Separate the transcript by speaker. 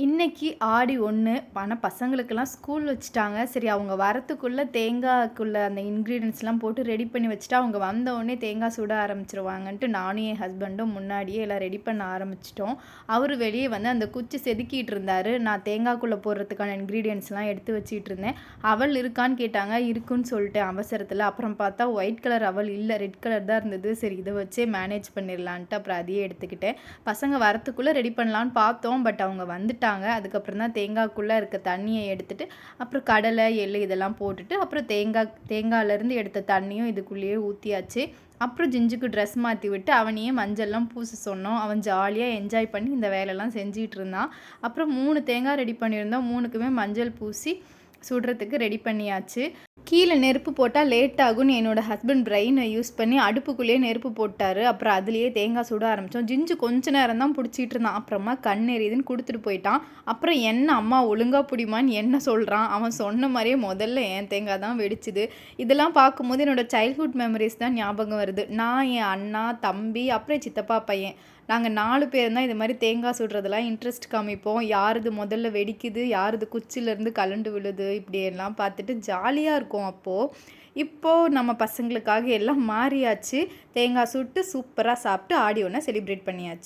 Speaker 1: இன்னைக்கு ஆடி 1 ஆனா பசங்களுக்கெல்லாம் ஸ்கூல் வச்சுட்டாங்க. சரி அவங்க வரத்துக்குள்ள தேங்காய்க்குள்ள அந்த இன்கிரீடியன்ட்ஸ்லாம் போட்டு ரெடி பண்ணி வச்சுட்டா, அவங்க வந்த உடனே தேங்காய் சுட ஆரம்பிச்சுருவாங்கன்ட்டு நானும் என் ஹஸ்பண்டும் முன்னாடியே எல்லாம் ரெடி பண்ண ஆரம்பிச்சுட்டோம். அவரு வெளியே வந்து அந்த குச்சி செதுக்கிட்டு இருந்தாரு. நான் தேங்காய்க்குள்ள போடுறதுக்கான இன்கிரீடியன்ட்ஸ்லாம் எடுத்து வச்சுட்டு இருந்தேன். அவல் இருக்கான்னு கேட்டாங்க. இருக்குன்னு சொல்லிட்டேன் அவசரத்துல. அப்புறம் பார்த்தா ஒயிட் கலர் அவல் இல்ல. ரெட் கலர் தான் இருந்தது. சரி இத வச்சே மேனேஜ் பண்ணிடலான்ட்டு அப்புறம் அதையே எடுத்துக்கிட்டேன். பசங்க வரத்துக்குள்ள ரெடி பண்ணலான்னு பார்த்தோம். பட் அவங்க வந்துட்டாங்க. அதுக்கப்புறம் தான் தேங்காய்க்குள்ள இருக்க தண்ணியை எடுத்துட்டு அப்புறம் கடலை, எள்ளு இதெல்லாம் போட்டுட்டு அப்புறம் தேங்காய்லேருந்து எடுத்த தண்ணியும் இதுக்குள்ளேயே ஊற்றியாச்சு. அப்புறம் ஜிஞ்சுக்கு ட்ரெஸ் மாற்றி விட்டு அவனையே மஞ்சள்லாம் பூச சொன்னோம். அவன் ஜாலியாக என்ஜாய் பண்ணி இந்த வேலையெல்லாம் செஞ்சிட்டு இருந்தான். அப்புறம் 3 தேங்காய் ரெடி பண்ணியிருந்தோம். 3க்குமே மஞ்சள் பூசி சுடுறதுக்கு ரெடி பண்ணியாச்சு. கீழே நெருப்பு போட்டால் லேட் ஆகும்னு என்னோட ஹஸ்பண்ட் பிரெயினை யூஸ் பண்ணி அடுப்புக்குள்ளேயே நெருப்பு போட்டார். அப்புறம் அதுலேயே தேங்காய் சுட ஆரம்பித்தோம். ஜிஞ்சு கொஞ்ச நேரம் தான் பிடிச்சிட்டு இருந்தான். அப்புறமா கண் எரியுதுன்னு கொடுத்துட்டு போயிட்டான். அப்புறம் என்ன அம்மா ஒழுங்கா பிடிமான்னு என்ன சொல்கிறான். அவன் சொன்ன மாதிரியே முதல்ல என் தேங்காய் தான் வெடிச்சுது. இதெல்லாம் பார்க்கும்போது என்னோடய சைல்ட்ஹுட் மெமரிஸ் தான் ஞாபகம் வருது. நான், என் அண்ணா, தம்பி, அப்புறம் சித்தப்பா பையன், நாங்கள் 4 பேர் தான் இது மாதிரி தேங்காய் சுடுறதெல்லாம் இன்ட்ரெஸ்ட் காமிப்போம். யாருது முதல்ல வெடிக்குது, யாருது குச்சிலேருந்து கலண்டு விழுது, இப்படியெல்லாம் பார்த்துட்டு ஜாலியாக இருக்கும் அப்போது. இப்போது நம்ம பசங்களுக்காக எல்லாம் மாறியாச்சு. தேங்காய் சுட்டு சூப்பராக சாப்பிட்டு ஆடி 1 செலிப்ரேட் பண்ணியாச்சு.